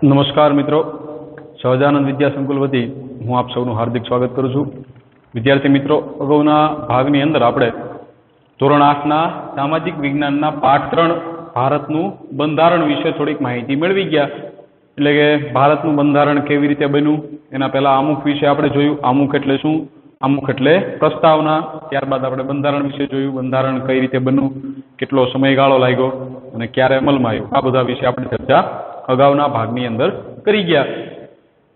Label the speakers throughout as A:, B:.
A: નમસ્કાર મિત્રો, સહજાનંદ વિદ્યા સંકુલ વતી હું આપ સૌનું હાર્દિક સ્વાગત કરું છું. વિદ્યાર્થી મિત્રો, અગાઉના ભાગની અંદર આપણે ધોરણ 8ના સામાજિક વિજ્ઞાનના પાઠ 3 ભારતનું બંધારણ વિશે થોડીક માહિતી મેળવી ગયા. એટલે કે ભારતનું બંધારણ કેવી રીતે બન્યું, એના પહેલા આમુખ વિશે આપણે જોયું. આમુખ એટલે શું? આમુખ એટલે પ્રસ્તાવના. ત્યારબાદ આપણે બંધારણ વિશે જોયું. બંધારણ કઈ રીતે બન્યું, કેટલો સમયગાળો લાગ્યો અને ક્યારે અમલમાં આવ્યું, આ બધા વિશે આપણે ચર્ચા અગાઉના ભાગની અંદર કરી ગયા.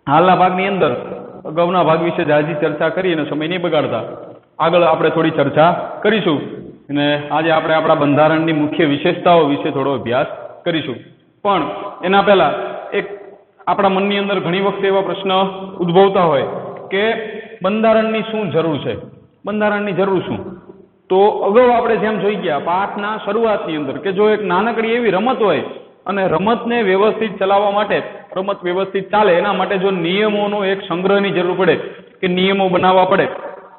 A: હાલના ભાગની અંદર અગાઉના ભાગ વિશે જાજી ચર્ચા કરી અને સમય નહીં બગાડતા આગળ આપણે થોડી ચર્ચા કરીશું. અને આજે આપણે આપણા બંધારણની મુખ્ય વિશેષતાઓ વિશે થોડો અભ્યાસ કરીશું. પણ એના પહેલા એક આપણા મનની અંદર ઘણી વખત એવા પ્રશ્ન ઉદ્ભવતા હોય કે બંધારણની શું જરૂર છે, બંધારણની જરૂર શું? તો અગાઉ આપણે જેમ જોઈ ગયા પાઠના શરૂઆતની અંદર કે જો એક નાનકડી એવી રમત હોય અને રમતને વ્યવસ્થિત ચલાવવા માટે, રમત વ્યવસ્થિત ચાલે એના માટે જો નિયમોનો એક સંગ્રહની જરૂર પડે કે નિયમો બનાવવા પડે,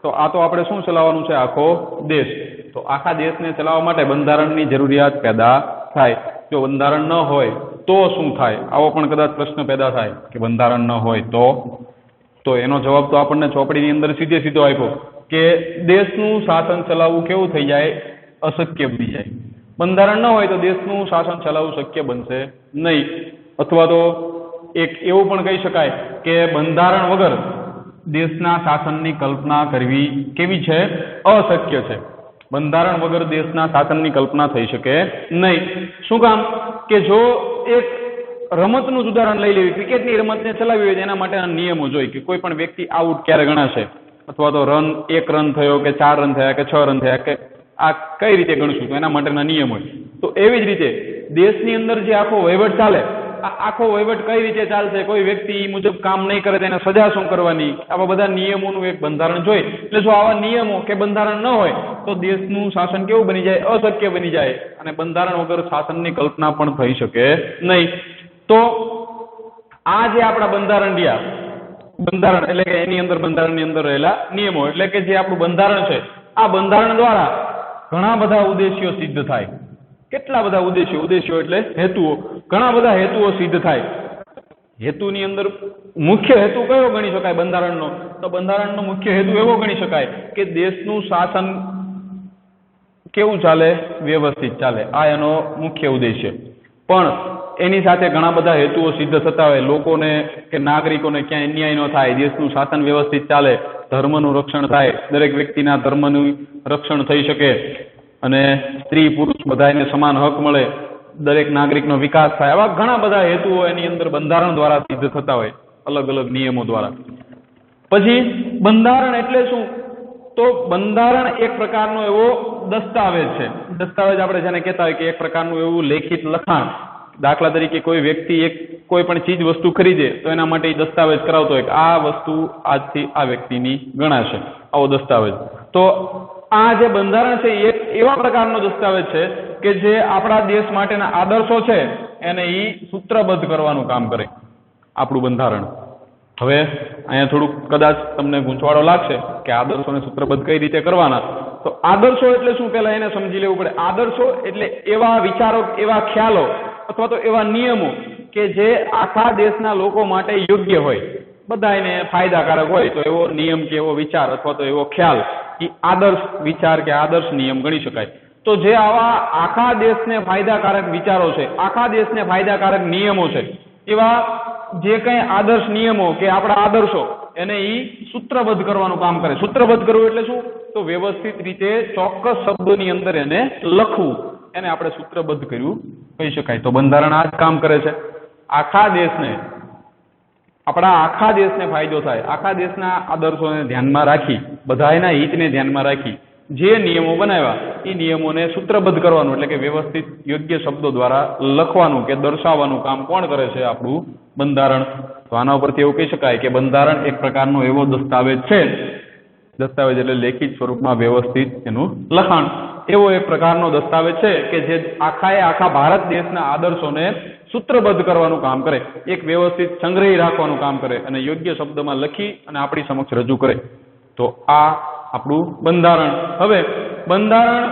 A: તો આ તો આપણે શું ચલાવવાનું છે? આખો દેશ. તો આખા દેશને ચલાવવા માટે બંધારણની જરૂરિયાત પેદા થાય. જો બંધારણ ન હોય તો શું થાય? આવો પણ કદાચ પ્રશ્ન પેદા થાય કે બંધારણ ન હોય તો એનો જવાબ તો આપણને ચોપડીની અંદર સીધો આપ્યો કે દેશનું શાસન ચલાવવું કેવું થઈ જાય? અશક્ય બની જાય. બંધારણ ન હોય તો દેશનું શાસન ચલાવવું શક્ય બનશે નહીં. અથવા તો એક એવું પણ કહી શકાય કે બંધારણ વગર દેશના શાસનની કલ્પના કરવી કેવી છે? અશક્ય છે. બંધારણ વગર દેશના શાસનની કલ્પના થઈ શકે નહીં. શું કામ? કે જો એક રમતનું જ ઉદાહરણ લઈ લેવી, ક્રિકેટની રમતને ચલાવી હોય એના માટેના નિયમો જોઈ કે કોઈ પણ વ્યક્તિ આઉટ ક્યારે ગણાશે, અથવા તો રન 1 રન થયો કે 4 રન થયા કે 6 રન થયા કે આ કઈ રીતે ગણશું, તો એના માટેના નિયમ હોય. તો એવી જ રીતે દેશની અંદર જે આખો વહીવટ ચાલે, આ આખો વહીવટ કઈ રીતે ચાલશે, કોઈ વ્યક્તિ મુજબ કામ નહીં કરે તો એને સજા શું કરવાની, આવા બધા નિયમોનું એક બંધારણ જોઈ. એટલે જો આવા નિયમો કે બંધારણ ન હોય તો દેશનું શાસન કેવું બની જાય? અશક્ય બની જાય. અને બંધારણ વગર શાસનની કલ્પના પણ થઈ શકે નહીં. તો આ જે આપણા બંધારણ રહ્યા, બંધારણ એટલે કે એની અંદર બંધારણની અંદર રહેલા નિયમો, એટલે કે જે આપણું બંધારણ છે, આ બંધારણ દ્વારા ઘણા બધા ઉદ્દેશ્યો સિદ્ધ થાય. કેટલા બધા ઉદ્દેશ્યો એટલે હેતુઓ, ઘણા બધા હેતુઓ સિદ્ધ થાય. હેતુની અંદર મુખ્ય હેતુ કયો ગણી શકાય બંધારણનો? તો બંધારણનો મુખ્ય હેતુ એવો ગણી શકાય કે દેશનું શાસન કેવું ચાલે? વ્યવસ્થિત ચાલે. આ એનો મુખ્ય ઉદ્દેશ્ય. પણ એની સાથે ઘણા બધા હેતુઓ સિદ્ધ થતા હોય. લોકોને કે નાગરિકોને ક્યાંય અન્યાય ન થાય, દેશનું શાસન વ્યવસ્થિત ચાલે, ધર્મનું રક્ષણ થાય, દરેક વ્યક્તિના ધર્મનું રક્ષણ થઈ શકે, અને સ્ત્રી પુરુષ બધાને સમાન હક મળે, દરેક નાગરિકનો વિકાસ થાય. આવા ઘણા બધા હેતુઓ એની અંદર બંધારણ દ્વારા સિદ્ધ થતા હોય, અલગ અલગ નિયમો દ્વારા. પછી બંધારણ એટલે શું? તો બંધારણ એક પ્રકારનો એવો દસ્તાવેજ છે. દસ્તાવેજ આપણે જેને કહેતા હોય કે એક પ્રકારનું એવું લેખિત લખાણ. દાખલા તરીકે કોઈ વ્યક્તિ કોઈ પણ ચીજ વસ્તુ ખરીદે તો એના માટે દસ્તાવેજ કરાવતો હોય કે આ વસ્તુ આજથી આ વ્યક્તિની ગણાશે, આવો દસ્તાવેજ. તો આ જે બંધારણ છે એ એવા પ્રકારનો દસ્તાવેજ છે કે જે આપણા દેશ માટેના આદર્શો છે એને સૂત્રબદ્ધ કરવાનું કામ કરે, આપણું બંધારણ. હવે અહીંયા થોડુંક કદાચ તમને ગૂંચવાડો લાગશે કે આદર્શોને સૂત્રબદ્ધ કઈ રીતે કરવાના. તો આદર્શો એટલે શું, પહેલા એને સમજી લેવું પડે. આદર્શો એટલે એવા વિચારો, એવા ખ્યાલો અથવા તો એવા નિયમો કે જે આખા દેશના લોકો માટે યોગ્ય હોય, બધા એને ફાયદાકારક હોય. તો એવો નિયમ કે એવો વિચાર અથવા તો એવો ખ્યાલ એ આદર્શ વિચાર કે આદર્શ નિયમ ગણી શકાય. તો જે આવા આખા દેશને ફાયદાકારક વિચારો છે, આખા દેશને ફાયદાકારક નિયમો છે, એવા જે કંઈ આદર્શ નિયમો કે આપણા આદર્શો એને સૂત્રબદ્ધ કરવાનું કામ કરે. સૂત્રબદ્ધ કરવું એટલે શું? તો વ્યવસ્થિત રીતે ચોક્કસ શબ્દોની અંદર એને લખવું, એને આપણે સૂત્રબદ્ધ કર્યું કહી શકાય. તો બંધારણ આ જ કામ કરે છે. આખા દેશને ફાયદો થાય, આખા દેશના આદર્શોને ધ્યાનમાં રાખી, બધાના હિતને ધ્યાનમાં રાખી જે નિયમો બનાવ્યા એ નિયમોને સૂત્રબદ્ધ કરવાનું, એટલે કે વ્યવસ્થિત યોગ્ય શબ્દો દ્વારા લખવાનું કે દર્શાવવાનું કામ કોણ કરે છે? આપણું બંધારણ. તો આના ઉપરથી એવું કહી શકાય કે બંધારણ એક પ્રકારનો એવો દસ્તાવેજ છે. દસ્તાવેજ એટલે લેખિત સ્વરૂપમાં વ્યવસ્થિત એનું લખાણ. એવો એક પ્રકારનો દસ્તાવેજ છે કે જે આખા ભારત દેશના આદર્શોને સૂત્રબદ્ધ કરવાનું કામ કરે, એક વ્યવસ્થિત સંગ્રહી રાખવાનું કામ કરે અને યોગ્ય શબ્દમાં લખી અને આપણી સમક્ષ રજૂ કરે. તો આ આપણું બંધારણ. હવે બંધારણ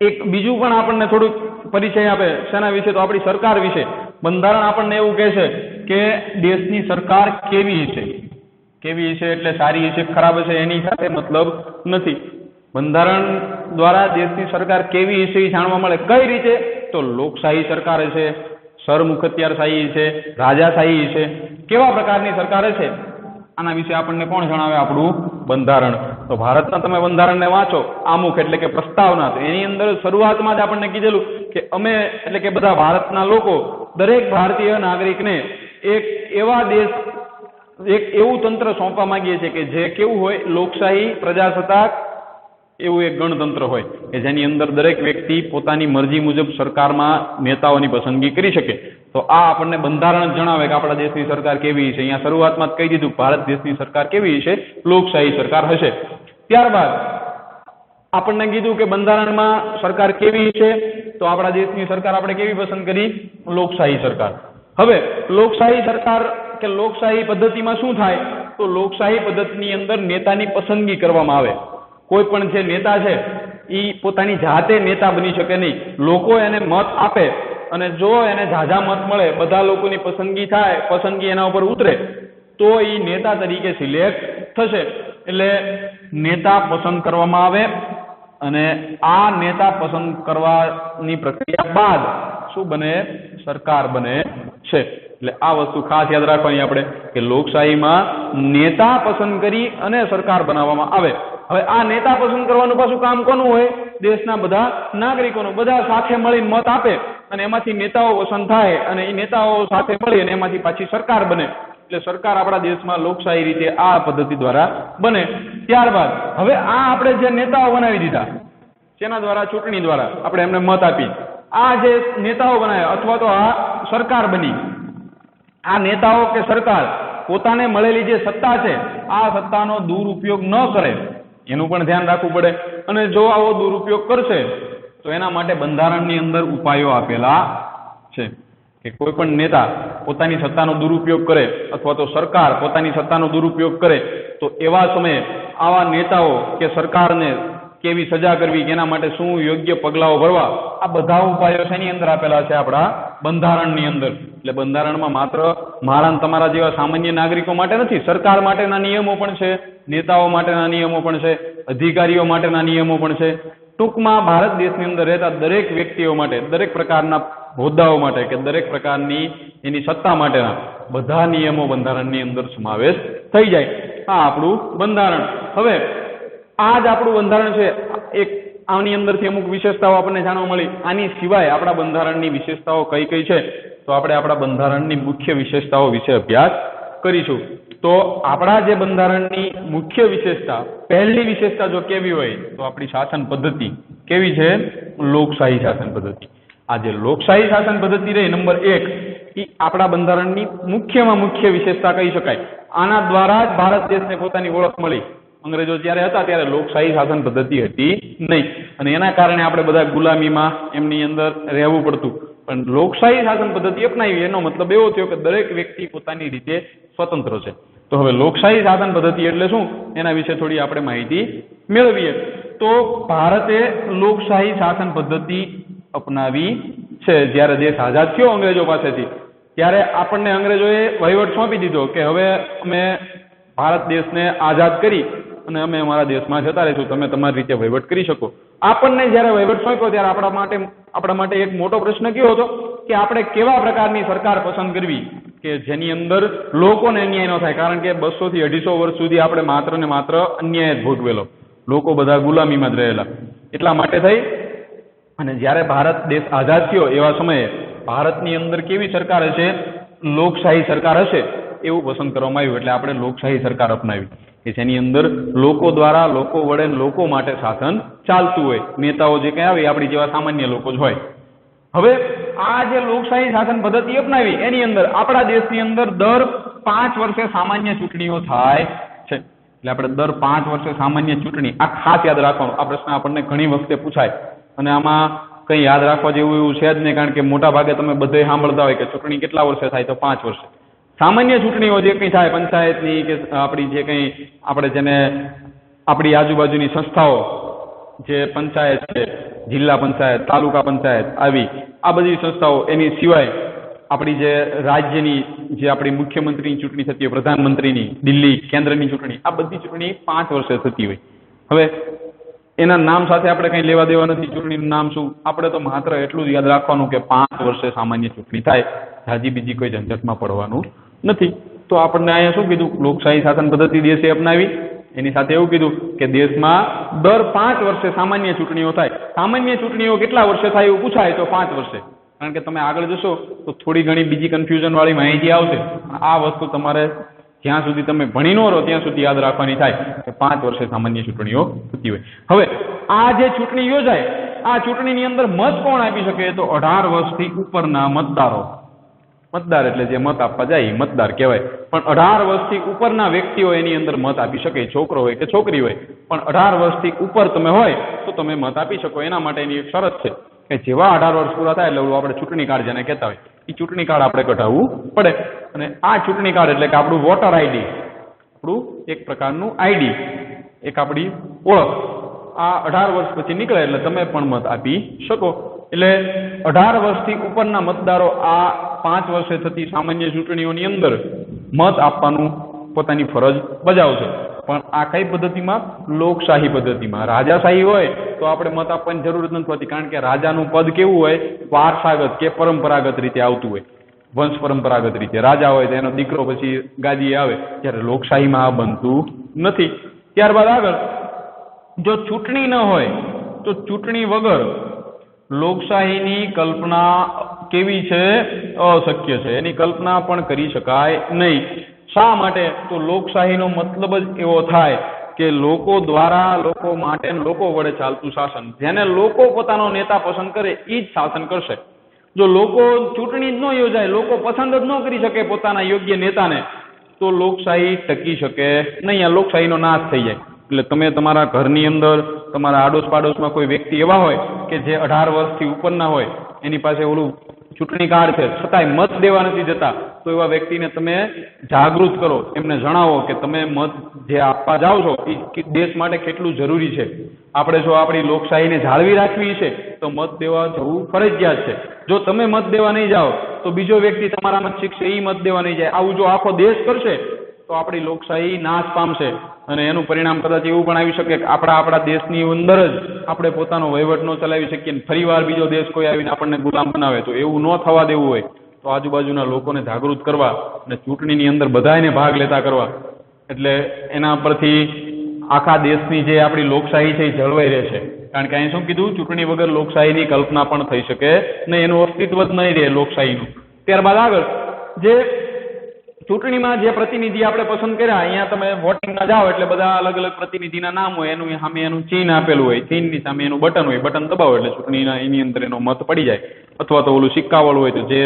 A: એક બીજું પણ આપણને થોડુંક પરિચય આપે. શેના વિશે? તો આપણી સરકાર વિશે. બંધારણ આપણને એવું કહે છે કે દેશની સરકાર કેવી છે, કેવી છે એટલે સારી છે ખરાબ છે એની સાથે મતલબ નથી. બંધારણ દ્વારા દેશની સરકાર કેવી છે એ જાણવા મળે. કઈ રીતે? તો લોકશાહી સરકાર છે, સરમુખત્યારશાહી છે, રાજાશાહી છે, કેવા પ્રકારની સરકાર છે આના વિશે આપણને કોણ જણાવે? આપણું બંધારણ. તો ભારતના તમે બંધારણને વાંચો, આમુખ એટલે કે પ્રસ્તાવના, તો એની અંદર શરૂઆતમાં જ આપણને કીધેલું કે અમે એટલે કે બધા ભારતના લોકો દરેક ભારતીય નાગરિકને એક એવા દેશ, એક એવું તંત્ર સોંપવા માંગીએ છીએ કે જે કેવું હોય? લોકશાહી, પ્રજાસત્તાક એવું એક ગણતંત્ર હોય કે જેની અંદર દરેક વ્યક્તિ પોતાની મરજી મુજબ સરકારમાં નેતાઓની પસંદગી કરી શકે. તો આ આપણને બંધારણ જણાવે કે આપણા દેશની સરકાર કેવી છે. અહીંયા શરૂઆતમાં જ કહી દીધું ભારત દેશની સરકાર કેવી છે? લોકશાહી સરકાર હશે. ત્યારબાદ આપણને કીધું કે બંધારણમાં સરકાર કેવી છે, તો આપણા દેશની સરકાર આપણે કેવી પસંદ કરી? લોકશાહી સરકાર. હવે લોકશાહી સરકાર કે લોકશાહી પદ્ધતિમાં શું થાય? તો લોકશાહી પદ્ધતિની અંદર નેતાની પસંદગી કરવામાં આવે. કોઈ પણ જે નેતા છે એ પોતાની જાતે નેતા બની શકે નહીં. લોકો એને મત આપે અને જો એને ઝાઝા મત મળે, બધા લોકોની પસંદગી થાય, પસંદગી એના ઉપર ઉતરે, તો એ નેતા તરીકે સિલેક્ટ થશે. એટલે નેતા પસંદ કરવામાં આવે અને આ નેતા પસંદ કરવાની પ્રક્રિયા બાદ શું બને? સરકાર બને છે. એટલે આ વસ્તુ ખાસ યાદ રાખવાની આપણે કે લોકશાહીમાં નેતા પસંદ કરી અને સરકાર બનાવવામાં આવે. હવે આ નેતા પસંદ કરવાનું પાછું કામ કોનું હોય? દેશના બધા નાગરિકોનું. બધા સાથે મળીને મત આપે અને એમાંથી નેતાઓ પસંદ થાય અને એ નેતાઓ સાથે મળી અને એમાંથી પાછી સરકાર બને. એટલે સરકાર આપણા દેશમાં લોકશાહી રીતે આ પદ્ધતિ દ્વારા બને. ત્યારબાદ હવે આ આપણે જે નેતાઓ બનાવી દીધા, જેના દ્વારા? ચૂંટણી દ્વારા આપણે એમને મત આપી. આ જે નેતાઓ બનાવ્યા અથવા તો આ સરકાર બની, આ નેતાઓ કે સરકાર પોતાને મળેલી જે સત્તા છે આ સત્તાનો દુરુપયોગ ન કરે એનું પણ ધ્યાન રાખવું પડે. અને જો આવો દુરુપયોગ કરશે તો એના માટે બંધારણની અંદર ઉપાયો આપેલા છે કે કોઈ પણ નેતા પોતાની સત્તાનો દુરુપયોગ કરે અથવા તો સરકાર પોતાની સત્તાનો દુરુપયોગ કરે તો એવા સમયે આવા નેતાઓ કે સરકારને કેવી સજા કરવી, એના માટે શું યોગ્ય પગલાઓ ભરવા, આ બધા ઉપાયો શેની અંદર આપેલા છે? આપણા બંધારણની અંદર. એટલે બંધારણમાં માત્ર મારા અને તમારા જેવા સામાન્ય નાગરિકો માટે નથી, સરકાર માટેના નિયમો પણ છે, નેતાઓ માટેના નિયમો પણ છે, અધિકારીઓ માટેના નિયમો પણ છે. ટૂંકમાં ભારત દેશની અંદર રહેતા દરેક વ્યક્તિઓ માટે, દરેક પ્રકારના હોદ્દાઓ માટે કે દરેક પ્રકારની એની સત્તા માટેના બધા નિયમો બંધારણની અંદર સમાવેશ થઈ જાય. આ આપણું બંધારણ. હવે આ જ આપણું બંધારણ છે. એક આની અંદરથી અમુક વિશેષતાઓ આપણને જાણવા મળી. આની સિવાય આપણા બંધારણની વિશેષતાઓ કઈ કઈ છે તો આપણે આપણા બંધારણની મુખ્ય વિશેષતાઓ વિશે અભ્યાસ કરીશું. તો આપણા જે બંધારણની મુખ્ય વિશેષતા, પહેલી વિશેષતા જો કેવી હોય તો આપણી શાસન પદ્ધતિ કેવી છે? લોકશાહી શાસન પદ્ધતિ. આ જે લોકશાહી શાસન પદ્ધતિ રહી નંબર 1, એ આપણા બંધારણની મુખ્યમાં મુખ્ય વિશેષતા કહી શકાય. આના દ્વારા જ ભારત દેશને પોતાની ઓળખ મળી. અંગ્રેજો જ્યારે હતા ત્યારે લોકશાહી શાસન પદ્ધતિ હતી નહીં અને એના કારણે આપણે બધા ગુલામીમાં એમની અંદર રહેવું પડતું. પણ લોકશાહી શાસન પદ્ધતિ અપનાવી એનો મતલબ એવો થયો કે દરેક વ્યક્તિ પોતાની રીતે સ્વતંત્ર છે. તો હવે લોકશાહી શાસન પદ્ધતિ એટલે શું એના વિશે થોડી આપણે માહિતી મેળવીએ. તો ભારતે લોકશાહી શાસન પદ્ધતિ અપનાવી છે. જ્યારે દેશ આઝાદ થયો અંગ્રેજો પાસેથી ત્યારે આપણને અંગ્રેજોએ વહીવટ સોંપી દીધો કે હવે અમે ભારત દેશને આઝાદ કરી અને અમે અમારા દેશમાં જતા રહીશું, તમે તમારી રીતે વહીવટ કરી શકો. આપણને જ્યારે વહીવટ સોંપ્યો ત્યારે આપણા માટે એક મોટો પ્રશ્ન કયો હતો કે આપણે કેવા પ્રકારની સરકાર પસંદ કરવી કે જેની અંદર લોકોને અન્યાય ન થાય. કારણ કે 200 થી 250 વર્ષ સુધી આપણે માત્ર ને માત્ર અન્યાય જ ભોગવેલો, લોકો બધા ગુલામીમાં જ રહેલા. એટલા માટે થઈ અને જ્યારે ભારત દેશ આઝાદ થયો એવા સમયે ભારતની અંદર કેવી સરકાર હશે? લોકશાહી સરકાર હશે એવું પસંદ કરવામાં આવ્યું. એટલે આપણે લોકશાહી સરકાર અપનાવી કે જેની અંદર લોકો દ્વારા, લોકો વડે, લોકો માટે શાસન ચાલતું હોય. નેતાઓ જે કંઈ આવે આપણી જેવા સામાન્ય લોકો જ હોય. હવે આ જે લોકશાહી શાસન પદ્ધતિ અપનાવી એની અંદર આપણા દેશની અંદર દર 5 વર્ષે સામાન્ય ચૂંટણીઓ થાય છે. એટલે આપણે દર 5 વર્ષે સામાન્ય ચૂંટણી, આ ખાસ યાદ રાખવાનું. આ પ્રશ્ન આપણને ઘણી વખતે પૂછાય અને આમાં કંઈ યાદ રાખવા જેવું એવું છે જ નહીં. કારણ કે મોટા ભાગે તમે બધે સાંભળતા હોય કે ચૂંટણી કેટલા વર્ષે થાય? તો 5 વર્ષે. સામાન્ય ચૂંટણીઓ જે કંઈ થાય પંચાયતની કે આપણી જે કંઈ આપણે જેને આપણી આજુબાજુની સંસ્થાઓ જે પંચાયત છે, જિલ્લા પંચાયત, તાલુકા પંચાયત, આવી આ બધી સંસ્થાઓ, એની સિવાય આપણી જે રાજ્યની જે આપણી મુખ્યમંત્રીની ચૂંટણી થતી હોય, પ્રધાનમંત્રીની, દિલ્હી કેન્દ્રની ચૂંટણી, આ બધી ચૂંટણી 5 વર્ષે થતી હોય. હવે એના નામ સાથે આપણે કંઈ લેવા દેવા નથી. ચૂંટણીનું નામ શું, આપણે તો માત્ર એટલું જ યાદ રાખવાનું કે 5 વર્ષે સામાન્ય ચૂંટણી થાય, હાજી બીજી કોઈ ઝંઝટમાં પડવાનું નથી. તો આપણને અહીંયા શું કીધું, લોકશાહી શાસન પદ્ધતિ દેશે અપનાવી. એની સાથે એવું કીધું કે દેશમાં દર 5 વર્ષે સામાન્ય ચૂંટણીઓ થાય. સામાન્ય ચૂંટણીઓ કેટલા વર્ષે થાય એવું પૂછાય તો 5 વર્ષે. કારણ કે તમે આગળ જશો તો થોડી ઘણી બીજી કન્ફ્યુઝન વાળી માહિતી આવશે. આ વસ્તુ તમારે જ્યાં સુધી તમે ભણી ન રહો ત્યાં સુધી યાદ રાખવાની થાય કે 5 વર્ષે સામાન્ય ચૂંટણીઓ થતી હોય. હવે આ જે ચૂંટણી યોજાય, આ ચૂંટણીની અંદર મત કોણ આપી શકે, તો 18 વર્ષથી ઉપરના મતદારો. મતદાર એટલે જે મત આપવા જાય મતદાર કહેવાય. પણ 18 વર્ષથી ઉપરના વ્યક્તિઓ એની અંદર મત આપી શકે, છોકરો હોય કે છોકરી હોય. પણ 18 વર્ષથી ઉપર તમે હોય તો તમે મત આપી શકો. એના માટેની એક શરત છે કે જેવા 18 વર્ષ પૂરા થાય એટલે આપણે ચૂંટણી કાર્ડ જેને કહેતા હોય એ ચૂંટણી કાર્ડ આપણે કઢાવવું પડે. અને આ ચૂંટણી કાર્ડ એટલે કે આપણું વોટર આઈડી, આપણું એક પ્રકારનું આઈડી, એક આપણી ઓળખ. આ 18 વર્ષ પછી નીકળે એટલે તમે પણ મત આપી શકો. એટલે 18 વર્ષથી ઉપરના મતદારો આ 5 વર્ષે થતી સામાન્ય ચૂંટણીઓની અંદર મત આપવાનું પોતાની ફરજ બજાવશે. પણ આ કઈ પદ્ધતિમાં, લોકશાહી પદ્ધતિમાં. રાજાશાહી હોય તો આપણે મત આપવાની જરૂર જ નથી હોતી, કારણ કે રાજાનું પદ કેવું હોય, વારસાગત કે પરંપરાગત રીતે આવતું હોય, વંશ પરંપરાગત રીતે. રાજા હોય તો એનો દીકરો પછી ગાદીએ આવે, ત્યારે લોકશાહીમાં આ બનતું નથી. ત્યારબાદ આગળ, જો ચૂંટણી ન હોય તો ચૂંટણી વગર લોકશાહીની કલ્પના કેવી છે, અશક્ય છે. એની કલ્પના પણ કરી શકાય નહીં. શા માટે, તો લોકશાહીનો મતલબ જ એવો થાય કે લોકો દ્વારા, લોકો માટે, લોકો વડે ચાલતું શાસન. જેને લોકો પોતાનો નેતા પસંદ કરે એ જ શાસન કરશે. જો લોકો ચૂંટણી જ ન યોજાય, લોકો પસંદ જ ન કરી શકે પોતાના યોગ્ય નેતાને, તો લોકશાહી ટકી શકે નહીં. આ લોકશાહીનો નાશ થઈ જાય. એટલે તમે તમારા ઘરની અંદર, તમારા આડોશ પાડોશમાં કોઈ વ્યક્તિ એવા હોય કે જે 18 વર્ષથી ઉપરના હોય, એની પાસે ઓલું ચૂંટણી કાર્ડ છે છતાંય મત દેવા નથી જતા, તો એવા વ્યક્તિને તમે જાગૃત કરો, એમને જણાવો કે તમે મત જે આપવા જાઓ છો એ દેશ માટે કેટલું જરૂરી છે. આપણે જો આપણી લોકશાહીને જાળવી રાખવી છે તો મત દેવા જવું ફરજિયાત છે. જો તમે મત દેવા નહીં જાઓ તો બીજો વ્યક્તિ તમારા મત શીખશે, એ મત દેવા નહીં જાય. આવું જો આખો દેશ કરશે તો આપણી લોકશાહી નાશ પામશે. અને એનું પરિણામ કદાચ એવું પણ આવી શકે કે આપણા દેશની અંદર જ આપણે પોતાનો વહીવટ ન ચલાવી શકીએ, ફરીવાર બીજો દેશ કોઈ આવીને આપણને ગુલામ બનાવે. તો એવું ન થવા દેવું હોય તો આજુબાજુના લોકોને જાગૃત કરવા અને ચૂંટણીની અંદર બધાને ભાગ લેતા કરવા. એટલે એના પરથી આખા દેશની જે આપણી લોકશાહી છે એ જળવાઈ રહેશે. કારણ કે અહીં શું કીધું, ચૂંટણી વગર લોકશાહીની કલ્પના પણ થઈ શકે નહીં, એનું અસ્તિત્વ જ નહીં રહે લોકશાહીનું. ત્યારબાદ આગળ, જે ચૂંટણીમાં જે પ્રતિનિધિ આપણે પસંદ કર્યા, અહીંયા તમે વોટિંગમાં જાઓ એટલે બધા અલગ અલગ પ્રતિનિધિના નામ હોય, એનું સામે એનું ચિહ્ન આપેલું હોય, ચિહ્નની સામે એનું બટન હોય, બટન દબાવો એટલે ચૂંટણીના એની અંદર એનો મત પડી જાય. અથવા તો ઓલું સિક્કાવાળું હોય તો જે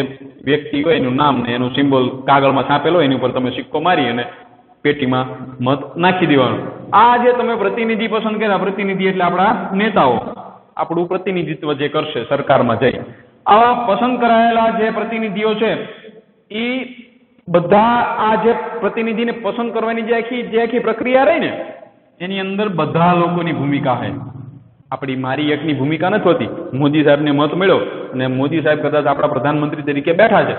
A: વ્યક્તિ હોય એનું નામ ને એનું સિમ્બોલ કાગળમાં છાપેલો હોય એની ઉપર તમે સિક્કો મારી અને પેટીમાં મત નાખી દેવાનું. આ જે તમે પ્રતિનિધિ પસંદ કર્યા, પ્રતિનિધિ એટલે આપણા નેતાઓ, આપણું પ્રતિનિધિત્વ જે કરશે સરકારમાં જઈ, આવા પસંદ કરાયેલા જે પ્રતિનિધિઓ છે એ બધા, આ જે પ્રતિનિધિને પસંદ કરવાની જે આખી પ્રક્રિયા રહી ને એની અંદર બધા લોકોની ભૂમિકા છે. આપણી મારી એકની ભૂમિકા નથી હોતી. મોદી સાહેબને મત મળ્યો અને મોદી સાહેબ કદાચ આપણા પ્રધાનમંત્રી તરીકે બેઠા છે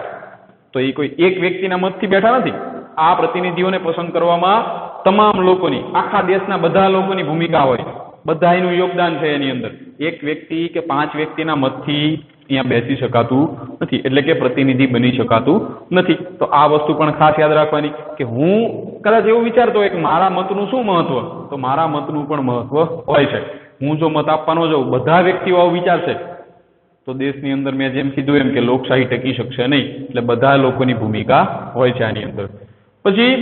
A: તો એ કોઈ એક વ્યક્તિના મતથી બેઠા નથી. આ પ્રતિનિધિઓને પસંદ કરવામાં તમામ લોકોની, આખા દેશના બધા લોકોની ભૂમિકા હોય, બધાનું યોગદાન છે એની અંદર. એક વ્યક્તિ કે 5 વ્યક્તિના મતથી અહીંયા બેસી શકાતું નથી, એટલે કે પ્રતિનિધિ બની શકાતું નથી. તો આ વસ્તુ પણ ખાસ યાદ રાખવાની કે હું કદાચ એવું વિચારતો હોય કે મારા મતનું શું મહત્વ, તો મારા મતનું પણ મહત્વ હોય છે. હું જો મત આપવાનો જાઉં, બધા વ્યક્તિઓ આવું વિચારશે તો દેશની અંદર મેં જેમ કીધું એમ કે લોકશાહી ટકી શકશે નહીં. એટલે બધા લોકોની ભૂમિકા હોય છે આની અંદર. પછી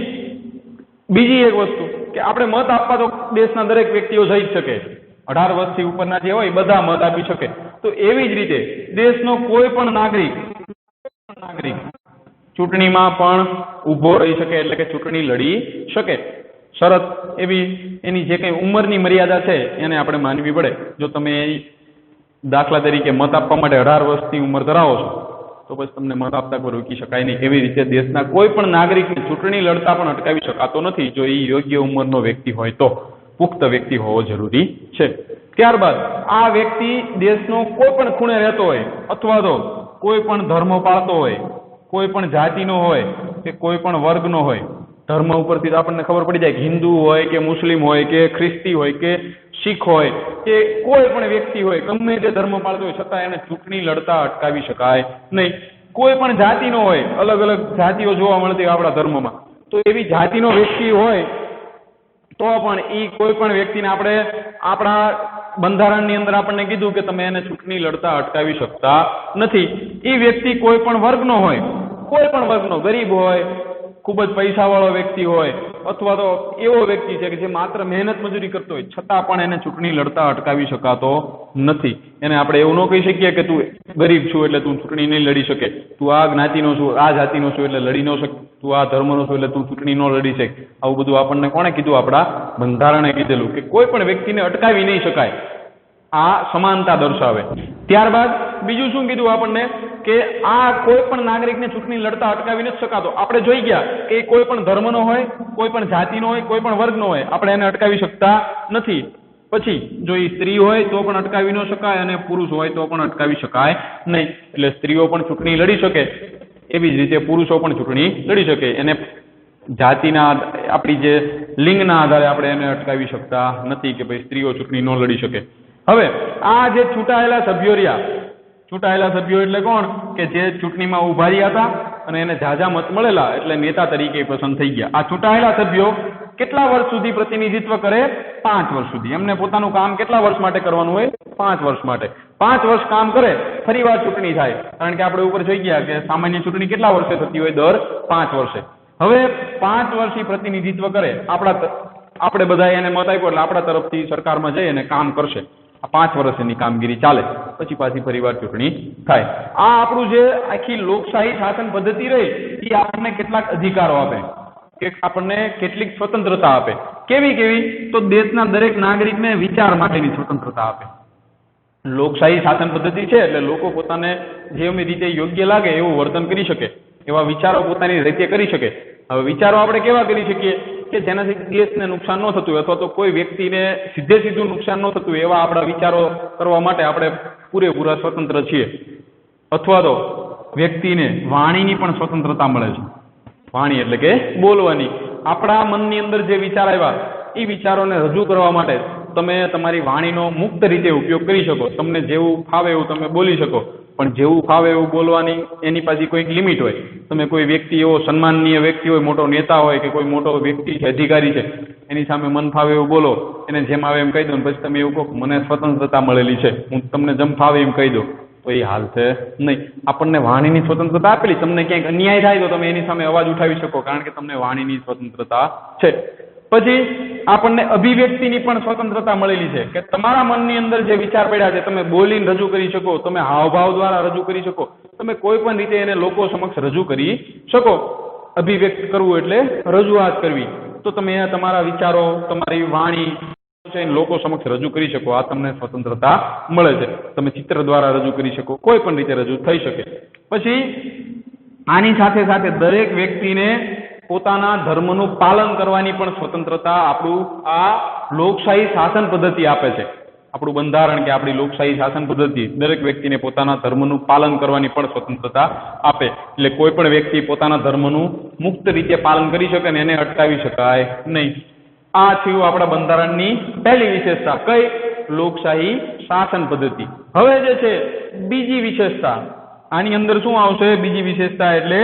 A: બીજી એક વસ્તુ કે આપણે મત આપવા તો દેશના દરેક વ્યક્તિઓ જઈ જ શકે, 18 વર્ષથી ઉપરના જે હોય બધા મત આપી શકે. તો એવી જ રીતે દેશનો કોઈ પણ નાગરિક ચૂંટણીમાં પણ ઊભો રહી શકે, એટલે કે ચૂંટણી લડી શકે. શરત એવી, એની જે કંઈ ઉંમરની મર્યાદા છે એને આપણે માનવી પડે. જો તમે દાખલા તરીકે મત આપવા માટે 18 વર્ષની ઉંમર ધરાવો છો તો પછી તમને મત આપતા કોઈ રોકી શકાય નહીં. એવી રીતે દેશના કોઈ પણ નાગરિકને ચૂંટણી લડતા પણ અટકાવી શકાતો નથી જો એ યોગ્ય ઉંમરનો વ્યક્તિ હોય તો, પુખ્ત વ્યક્તિ હોવો જરૂરી છે. ત્યારબાદ આ વ્યક્તિ દેશનો કોઈ પણ ખૂણે રહેતો હોય અથવા તો કોઈ પણ ધર્મ પાળતો હોય, કોઈ પણ જાતિનો હોય કે કોઈ પણ વર્ગનો હોય, ધર્મ ઉપરથી તો આપણને ખબર પડી જાય કે હિન્દુ હોય કે મુસ્લિમ હોય કે ખ્રિસ્તી હોય કે શીખ હોય કે કોઈ પણ વ્યક્તિ હોય, ગમે તે ધર્મ પાળતો હોય, છતાં એને ચૂંટણી લડતા અટકાવી શકાય નહીં. કોઈ પણ જાતિનો હોય, અલગ અલગ જાતિઓ જોવા મળતી હોય આપણા ધર્મમાં, તો એવી જાતિનો વ્યક્તિ હોય તો પણ એ કોઈ પણ વ્યક્તિને આપણે આપણા બંધારણની અંદર આપણને કીધું કે તમે એને ચૂંટણી લડતા અટકાવી શકતા નથી. એ વ્યક્તિ કોઈ પણ વર્ગનો હોય, કોઈ પણ વર્ગનો, ગરીબ હોય, ખૂબ જ પૈસાવાળો વ્યક્તિ હોય, અથવા તો એવો વ્યક્તિ છે કે જે માત્ર મહેનત મજૂરી કરતો હોય, છતાં પણ એને ચૂંટણી લડતા અટકાવી શકાતો નથી. એને આપણે એવું ન કહી શકીએ કે તું ગરીબ છું એટલે તું ચૂંટણી નહીં લડી શકે, તું આ જ્ઞાતિનો છું, આ જાતિનો છું એટલે લડી ન શકે, તું આ ધર્મનો છું એટલે તું ચૂંટણી ન લડી શકે. આવું બધું આપણને કોણે કીધું? આપણા બંધારણે કીધેલું કે કોઈ પણ વ્યક્તિને અટકાવી નહીં શકાય. આ સમાનતા દર્શાવે. ત્યારબાદ બીજું શું કીધું આપણને? કે આ કોઈ પણ નાગરિકને ચૂંટણી લડતા અટકાવી નથી શકાતો. આપણે જોઈ ગયા કે કોઈ પણ ધર્મનો હોય, કોઈ પણ જાતિનો હોય, કોઈ પણ વર્ગનો હોય, આપણે એને અટકાવી શકતા નથી. પછી જો એ સ્ત્રી હોય તો પણ અટકાવી ન શકાય અને પુરુષ હોય તો પણ અટકાવી શકાય નહીં. એટલે સ્ત્રીઓ પણ ચૂંટણી લડી શકે, એવી જ રીતે પુરુષો પણ ચૂંટણી લડી શકે. એને જાતિના, આપણી જે લિંગના આધારે આપણે એને અટકાવી શકતા નથી કે ભાઈ સ્ત્રીઓ ચૂંટણી ન લડી શકે. હવે આ જે ચૂંટાયેલા સભ્યો રહ્યા, ચૂંટાયેલા સભ્યો એટલે કોણ? કે જે ચૂંટણીમાં ઉભા રહ્યા હતા અને એને ઝાઝા મત મળેલા એટલે નેતા તરીકે પસંદ થઈ ગયા. આ ચૂંટાયેલા સભ્યો કેટલા વર્ષ સુધી પ્રતિનિધિત્વ કરે? 5 વર્ષ સુધી. એમને પોતાનું કામ કેટલા વર્ષ માટે કરવાનું હોય? 5 વર્ષ માટે. 5 વર્ષ કામ કરે, ફરી વાર ચૂંટણી થાય. કારણ કે આપણે ઉપર જોઈ ગયા કે સામાન્ય ચૂંટણી કેટલા વર્ષે થતી હોય? દર 5 વર્ષે. હવે 5 વર્ષથી પ્રતિનિધિત્વ કરે, આપણે બધા એને મત આપ્યો એટલે આપણા તરફથી સરકારમાં જઈ અને કામ કરશે. આ 5 વર્ષની કામગીરી ચાલે, પછી પાછી ફરીવાર ચૂંટણી થાય. આ આપણું જે આખી લોકશાહી શાસન પદ્ધતિ રહી એ આપણને કેટલાક અધિકારો આપે, કે આપણને કેટલીક સ્વતંત્રતા આપે. કેવી કેવી? તો દેશના દરેક નાગરિકને વિચાર માટેની સ્વતંત્રતા આપે. લોકશાહી શાસન પદ્ધતિ છે એટલે લોકો પોતાને જેવી રીતે યોગ્ય લાગે એવું વર્તન કરી શકે, એવા વિચારો પોતાની રીતે કરી શકે. હવે વિચારો આપણે કેવા કરી શકીએ કે જેનાથી દેશને નુકસાન ન થતું હોય અથવા તો કોઈ વ્યક્તિને સીધું નુકસાન ન થતું હોય એવા આપણા વિચારો કરવા માટે આપણે પૂરેપૂરા સ્વતંત્ર છીએ. અથવા તો વ્યક્તિને વાણીની પણ સ્વતંત્રતા મળે છે. વાણી એટલે કે બોલવાની. આપણા મનની અંદર જે વિચાર આવ્યા એ વિચારોને રજૂ કરવા માટે તમે તમારી વાણીનો મુક્ત રીતે ઉપયોગ કરી શકો. તમને જેવું ફાવે એવું તમે બોલી શકો, પણ જેવું ફાવે એવું બોલવાની એની પાછી કોઈક લિમિટ હોય. તમે કોઈ વ્યક્તિ એવો સન્માનનીય વ્યક્તિ હોય, મોટો નેતા હોય કે કોઈ મોટો વ્યક્તિ છે, અધિકારી છે, એની સામે મન ફાવે એવું બોલો, એને જેમ આવે એમ કહી દો, પછી તમે એવું કહો મને સ્વતંત્રતા મળેલી છે, હું તમને જેમ ફાવે એમ કહી દો, તો એ હાલ છે નહીં. આપણને વાણીની સ્વતંત્રતા આપેલી. તમને ક્યાંક અન્યાય થાય તો તમે એની સામે અવાજ ઉઠાવી શકો, કારણ કે તમને વાણીની સ્વતંત્રતા છે. પછી આપણને અભિવ્યક્તિની પણ સ્વતંત્રતા મળેલી છે કે તમારા મનની અંદર જે વિચાર પડ્યા છે તમે બોલીને રજૂ કરી શકો, તમે હાવભાવ દ્વારા રજૂ કરી શકો, તમે કોઈ પણ રીતે એને લોકો સમક્ષ રજૂ કરી શકો. અભિવ્યક્ત કરવું એટલે રજૂઆત કરવી. તો તમે તમારા વિચારો, તમારી વાણી લોકો સમક્ષ રજૂ કરી શકો. આ તમને સ્વતંત્રતા મળે છે. તમે ચિત્ર દ્વારા રજૂ કરી શકો, કોઈ પણ રીતે રજૂ થઈ શકે. પછી આની સાથે સાથે દરેક વ્યક્તિને પોતાના ધર્મનું પાલન કરવાની પણ સ્વતંત્રતા આપણું આ લોકશાહી શાસન પદ્ધતિ આપે છે. આપણું બંધારણ કે આપણી લોકશાહી શાસન પદ્ધતિ દરેક વ્યક્તિને પોતાના ધર્મનું પાલન કરવાની પણ સ્વતંત્રતા આપે. એટલે કોઈ પણ વ્યક્તિ પોતાના ધર્મનું મુક્ત રીતે પાલન કરી શકે ને એને અટકાવી શકાય નહીં. આ થયું આપણા બંધારણની પહેલી વિશેષતા. કઈ? લોકશાહી શાસન પદ્ધતિ. હવે જે છે બીજી વિશેષતા, આની અંદર શું આવશે? બીજી વિશેષતા એટલે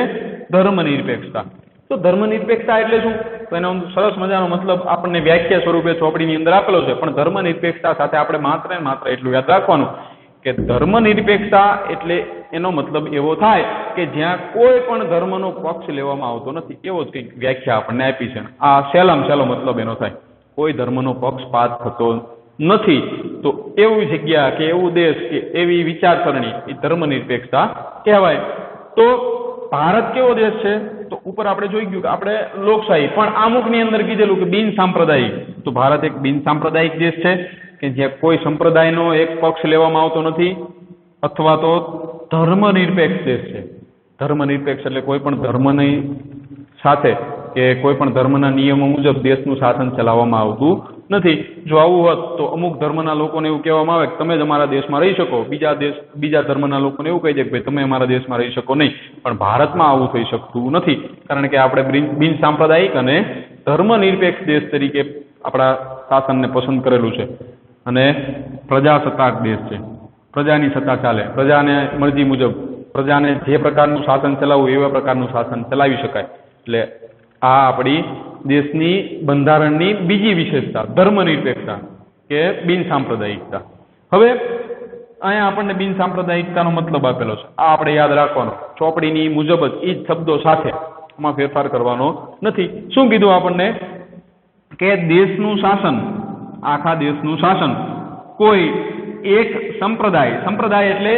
A: ધર્મનિરપેક્ષતા. તો ધર્મનિરપેક્ષતા એટલે શું? તો એનો સરસ મજાનો મતલબ આપણને વ્યાખ્યા સ્વરૂપે ચોપડીની અંદર આપેલો છે. પણ ધર્મનિરપેક્ષતા સાથે આપણે માત્ર ને માત્ર એટલું યાદ રાખવાનું કે ધર્મનિરપેક્ષતા એટલે એનો મતલબ એવો થાય કે જ્યાં કોઈ પણ ધર્મનો પક્ષ લેવામાં આવતો નથી. એવો જ કંઈક વ્યાખ્યા આપણને આપી છે. આ સહેલામાં સહેલો મતલબ એનો થાય. કોઈ ધર્મનો પક્ષપાત થતો નથી. તો એવી જગ્યા કે એવું દેશ કે એવી વિચારસરણી એ ધર્મનિરપેક્ષતા કહેવાય. તો ભારત કેવો દેશ છે? તો ઉપર આપણે જોઈ ગયું કે આપણે લોકશાહી, પણ આમુખની અંદર કીધેલું કે બિન સાંપ્રદાયિક. તો ભારત એક બિન સાંપ્રદાયિક દેશ છે કે જ્યાં કોઈ સંપ્રદાયનો એક પક્ષ લેવામાં આવતો નથી, અથવા તો ધર્મનિરપેક્ષ દેશ છે. ધર્મનિરપેક્ષ એટલે કોઈ પણ ધર્મની સાથે કે કોઈ પણ ધર્મના નિયમો મુજબ દેશનું શાસન ચલાવવામાં આવતું નથી. જો આવું હોત તો અમુક ધર્મના લોકોને એવું કહેવામાં આવે કે તમે જ અમારા દેશમાં રહી શકો, બીજા ધર્મના લોકોને એવું કહી દે કે ભાઈ તમે અમારા દેશમાં રહી શકો નહીં. પણ ભારતમાં આવું થઈ શકતું નથી, કારણ કે આપણે બિન સાંપ્રદાયિક અને ધર્મનિરપેક્ષ દેશ તરીકે આપણા શાસનને પસંદ કરેલું છે અને પ્રજાસત્તાક દેશ છે. પ્રજાની સત્તા ચાલે, પ્રજાને મરજી મુજબ પ્રજાને જે પ્રકારનું શાસન ચલાવવું એવા પ્રકારનું શાસન ચલાવી શકાય. એટલે આ આપણી દેશની બંધારણની બીજી વિશેષતા, ધર્મનિરપેક્ષતા કે બિન સાંપ્રદાયિકતા. હવે અહીંયા આપણને બિન સાંપ્રદાયિકતાનો મતલબ આપેલો છે, આ આપણે યાદ રાખવાનો. ચોપડીની મુજબ જ એ જ શબ્દો સાથે આમાં ફેરફાર કરવાનો નથી. શું કીધું આપણને કે દેશનું શાસન, આખા દેશનું શાસન કોઈ એક સંપ્રદાય એટલે